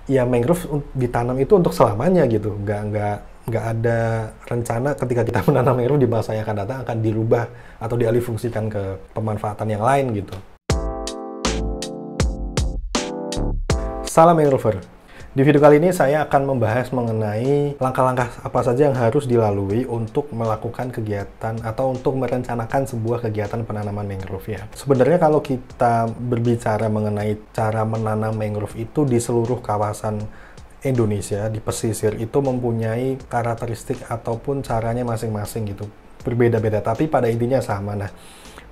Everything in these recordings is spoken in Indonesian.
ya mangrove ditanam itu untuk selamanya gitu, nggak ada rencana ketika kita menanam mangrove di masa yang akan datang akan dirubah atau dialih fungsikan ke pemanfaatan yang lain gitu. Salam mangrover. Di video kali ini saya akan membahas mengenai langkah-langkah apa saja yang harus dilalui untuk melakukan kegiatan atau untuk merencanakan sebuah kegiatan penanaman mangrove ya. Sebenarnya kalau kita berbicara mengenai cara menanam mangrove itu di seluruh kawasan Indonesia, di pesisir itu mempunyai karakteristik ataupun caranya masing-masing gitu. Berbeda-beda, tapi pada intinya sama. Nah,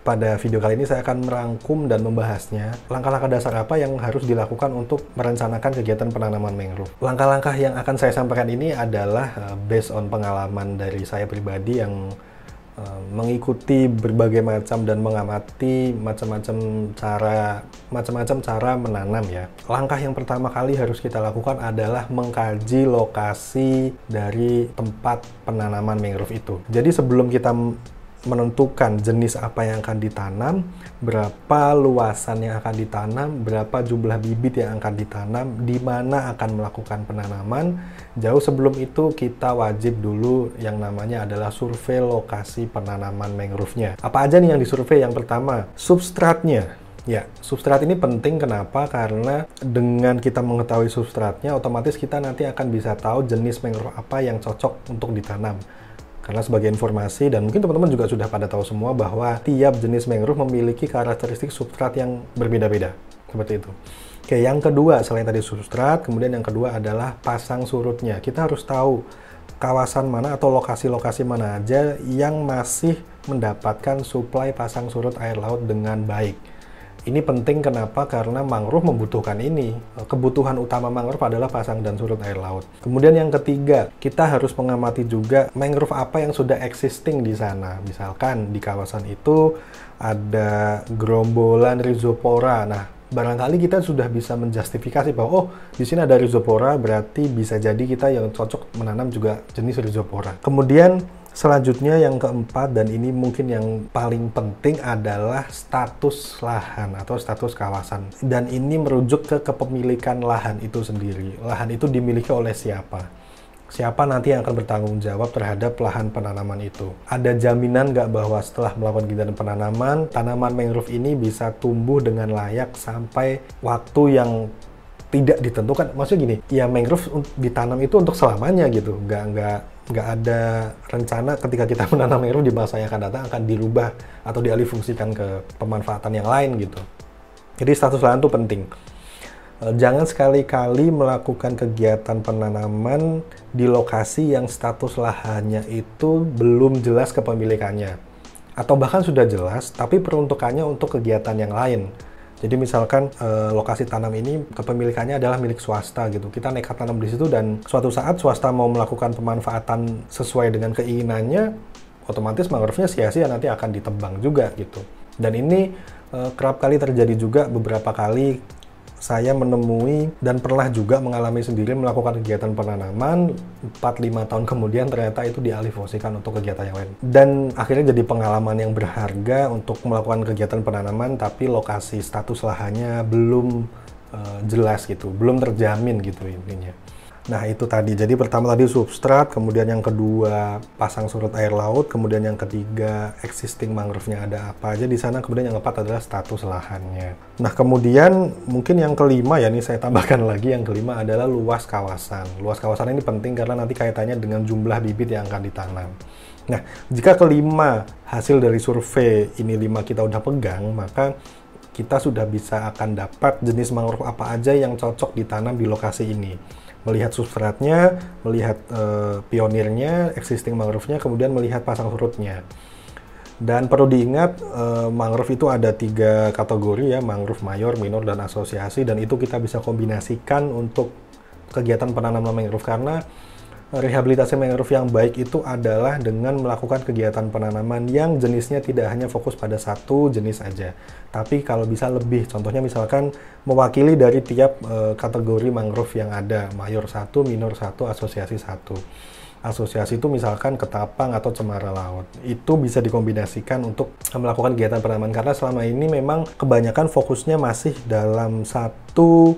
pada video kali ini saya akan merangkum dan membahasnya langkah-langkah dasar apa yang harus dilakukan untuk merencanakan kegiatan penanaman mangrove. Langkah-langkah yang akan saya sampaikan ini adalah based on pengalaman dari saya pribadi yang mengikuti berbagai macam dan mengamati macam-macam cara menanam ya. Langkah yang pertama kali harus kita lakukan adalah mengkaji lokasi dari tempat penanaman mangrove itu. Jadi sebelum kita menentukan jenis apa yang akan ditanam, berapa luasan yang akan ditanam, berapa jumlah bibit yang akan ditanam, di mana akan melakukan penanaman. Jauh sebelum itu kita wajib dulu yang namanya adalah survei lokasi penanaman mangrove-nya. Apa aja nih yang disurvei? Yang pertama, substratnya. Ya, substrat ini penting. Kenapa? Karena dengan kita mengetahui substratnya, otomatis kita nanti akan bisa tahu jenis mangrove apa yang cocok untuk ditanam. Karena sebagai informasi, dan mungkin teman-teman juga sudah pada tahu semua bahwa tiap jenis mangrove memiliki karakteristik substrat yang berbeda-beda. Seperti itu. Oke, yang kedua, selain tadi substrat, kemudian yang kedua adalah pasang surutnya. Kita harus tahu kawasan mana atau lokasi-lokasi mana aja yang masih mendapatkan suplai pasang surut air laut dengan baik. Ini penting kenapa? Karena mangrove membutuhkan ini. Kebutuhan utama mangrove adalah pasang dan surut air laut. Kemudian yang ketiga, kita harus mengamati juga mangrove apa yang sudah existing di sana. Misalkan di kawasan itu ada gerombolan rhizopora. Nah, barangkali kita sudah bisa menjustifikasi bahwa oh, di sini ada rhizopora, berarti bisa jadi kita yang cocok menanam juga jenis rhizopora. Kemudian selanjutnya yang keempat, dan ini mungkin yang paling penting adalah status lahan atau status kawasan. Dan ini merujuk ke kepemilikan lahan itu sendiri. Lahan itu dimiliki oleh siapa? Siapa nanti yang akan bertanggung jawab terhadap lahan penanaman itu? Ada jaminan nggak bahwa setelah melakukan kegiatan penanaman, tanaman mangrove ini bisa tumbuh dengan layak sampai waktu yang tidak ditentukan? Maksudnya gini, ya mangrove ditanam itu untuk selamanya gitu, nggak ada rencana ketika kita menanam mangrove di masa yang akan datang akan dirubah atau dialih fungsikan ke pemanfaatan yang lain gitu. Jadi status lahan itu penting. Jangan sekali-kali melakukan kegiatan penanaman di lokasi yang status lahannya itu belum jelas kepemilikannya, atau bahkan sudah jelas tapi peruntukannya untuk kegiatan yang lain. Jadi misalkan lokasi tanam ini kepemilikannya adalah milik swasta gitu. Kita nekat tanam di situ dan suatu saat swasta mau melakukan pemanfaatan sesuai dengan keinginannya, otomatis mangrove-nya sia-sia, nanti akan ditebang juga gitu. Dan ini kerap kali terjadi juga. Beberapa kali saya menemui dan pernah juga mengalami sendiri melakukan kegiatan penanaman, 4-5 tahun kemudian ternyata itu dialih fungsikan untuk kegiatan yang lain. Dan akhirnya jadi pengalaman yang berharga untuk melakukan kegiatan penanaman, tapi lokasi status lahannya belum jelas gitu, belum terjamin gitu intinya. Nah itu tadi, jadi pertama tadi substrat, kemudian yang kedua pasang surut air laut, kemudian yang ketiga existing mangrove-nya ada apa aja di sana, kemudian yang keempat adalah status lahannya. Nah kemudian mungkin yang kelima ya, ini saya tambahkan lagi, yang kelima adalah luas kawasan. Luas kawasan ini penting karena nanti kaitannya dengan jumlah bibit yang akan ditanam. Nah jika kelima hasil dari survei ini 5 kita udah pegang, maka kita sudah bisa akan dapat jenis mangrove apa aja yang cocok ditanam di lokasi ini. Melihat substratnya, melihat pionirnya, existing mangrove-nya, kemudian melihat pasang surutnya. Dan perlu diingat, mangrove itu ada 3 kategori ya, mangrove mayor, minor, dan asosiasi, dan itu kita bisa kombinasikan untuk kegiatan penanaman mangrove, karena rehabilitasi mangrove yang baik itu adalah dengan melakukan kegiatan penanaman yang jenisnya tidak hanya fokus pada satu jenis aja, tapi kalau bisa lebih. Contohnya misalkan mewakili dari tiap kategori mangrove yang ada, mayor 1, minor 1, asosiasi 1. Asosiasi itu misalkan ketapang atau cemara laut. Itu bisa dikombinasikan untuk melakukan kegiatan penanaman, karena selama ini memang kebanyakan fokusnya masih dalam satu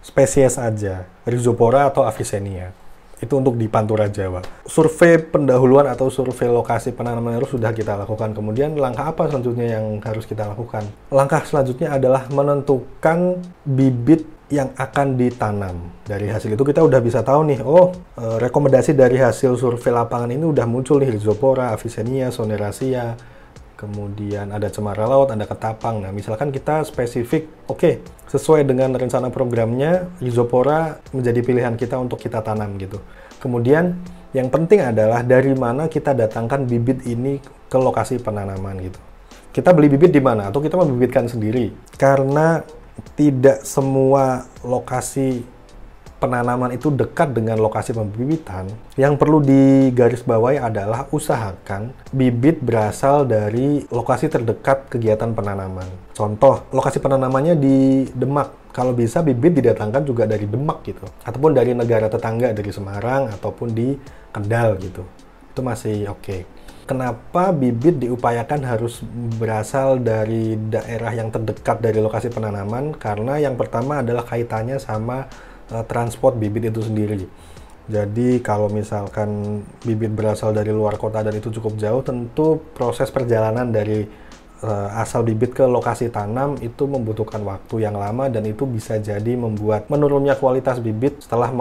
spesies aja, Rhizopora atau Avicennia. Itu untuk di Pantura Jawa. Survei pendahuluan atau survei lokasi penanaman mangrove sudah kita lakukan. Kemudian langkah apa selanjutnya yang harus kita lakukan? Langkah selanjutnya adalah menentukan bibit yang akan ditanam. Dari hasil itu kita udah bisa tahu nih, rekomendasi dari hasil survei lapangan ini udah muncul nih Rhizopora, Avicennia, Soneraceae, kemudian ada cemara laut, ada ketapang. Nah, misalkan kita spesifik, sesuai dengan rencana programnya, Rhizopora menjadi pilihan kita untuk kita tanam gitu. Kemudian, yang penting adalah dari mana kita datangkan bibit ini ke lokasi penanaman gitu. Kita beli bibit di mana? Atau kita membibitkan sendiri? Karena tidak semua lokasi penanaman itu dekat dengan lokasi pembibitan. Yang perlu digarisbawahi adalah usahakan bibit berasal dari lokasi terdekat kegiatan penanaman. Contoh, lokasi penanamannya di Demak. Kalau bisa bibit didatangkan juga dari Demak gitu. Ataupun dari negara tetangga, dari Semarang ataupun di Kendal gitu. Itu masih oke. Kenapa bibit diupayakan harus berasal dari daerah yang terdekat dari lokasi penanaman? Karena yang pertama adalah kaitannya sama transport bibit itu sendiri. Jadi kalau misalkan bibit berasal dari luar kota dan itu cukup jauh, tentu proses perjalanan dari asal bibit ke lokasi tanam itu membutuhkan waktu yang lama dan itu bisa jadi membuat menurunnya kualitas bibit setelah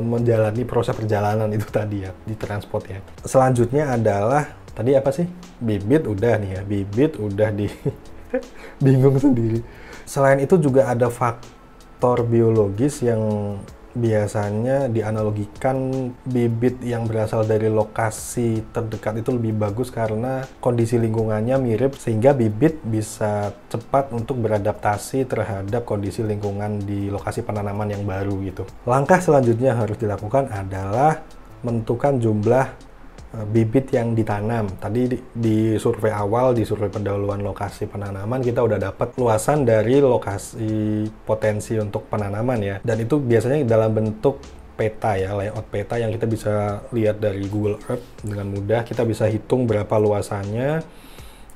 menjalani proses perjalanan itu tadi ya, di transport ya. Selanjutnya adalah, tadi apa sih? Bibit udah nih ya, bibit udah di bingung sendiri. Selain itu juga ada faktor biologis yang biasanya dianalogikan bibit yang berasal dari lokasi terdekat itu lebih bagus karena kondisi lingkungannya mirip sehingga bibit bisa cepat untuk beradaptasi terhadap kondisi lingkungan di lokasi penanaman yang baru gitu. Langkah selanjutnya harus dilakukan adalah menentukan jumlah bibit yang ditanam. Tadi di survei awal, di survei pendahuluan lokasi penanaman, kita udah dapat luasan dari lokasi potensi untuk penanaman ya. Dan itu biasanya dalam bentuk peta ya, layout peta yang kita bisa lihat dari Google Earth dengan mudah. Kita bisa hitung berapa luasannya,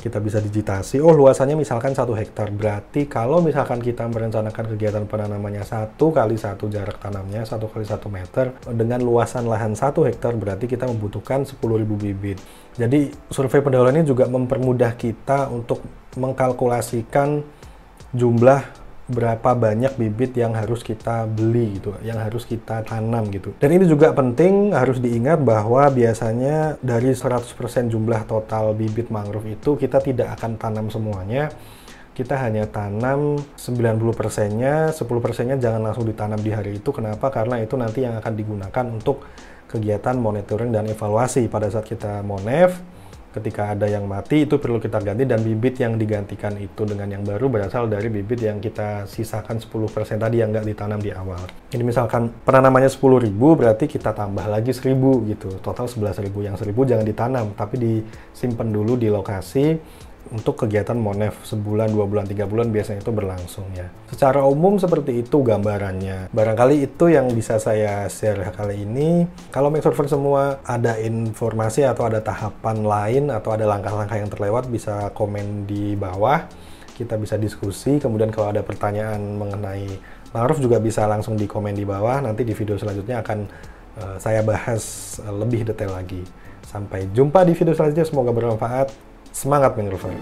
kita bisa digitasi. Luasannya misalkan 1 hektar. Berarti kalau misalkan kita merencanakan kegiatan penanamannya 1 kali 1 jarak tanamnya, 1 kali 1 meter, dengan luasan lahan 1 hektar, berarti kita membutuhkan 10.000 bibit. Jadi survei pendahuluan ini juga mempermudah kita untuk mengkalkulasikan jumlah berapa banyak bibit yang harus kita beli gitu, yang harus kita tanam gitu. Dan ini juga penting, harus diingat bahwa biasanya dari 100% jumlah total bibit mangrove itu kita tidak akan tanam semuanya. Kita hanya tanam 90%-nya, 10%-nya jangan langsung ditanam di hari itu. Kenapa? Karena itu nanti yang akan digunakan untuk kegiatan monitoring dan evaluasi pada saat kita monev. Ketika ada yang mati, itu perlu kita ganti, dan bibit yang digantikan itu dengan yang baru berasal dari bibit yang kita sisakan 10% tadi yang nggak ditanam di awal. Jadi misalkan penanamannya 10.000, berarti kita tambah lagi 1.000 gitu. Total 11.000. Yang 1.000 jangan ditanam, tapi disimpan dulu di lokasi untuk kegiatan monev sebulan, 2 bulan, 3 bulan biasanya itu berlangsung ya. Secara umum seperti itu gambarannya. Barangkali itu yang bisa saya share kali ini. Kalau Make Surfer semua ada informasi atau ada tahapan lain atau ada langkah-langkah yang terlewat, bisa komen di bawah. Kita bisa diskusi. Kemudian kalau ada pertanyaan mengenai mangrove juga bisa langsung di komen di bawah. Nanti di video selanjutnya akan saya bahas lebih detail lagi. Sampai jumpa di video selanjutnya. Semoga bermanfaat. Semangat mangrover!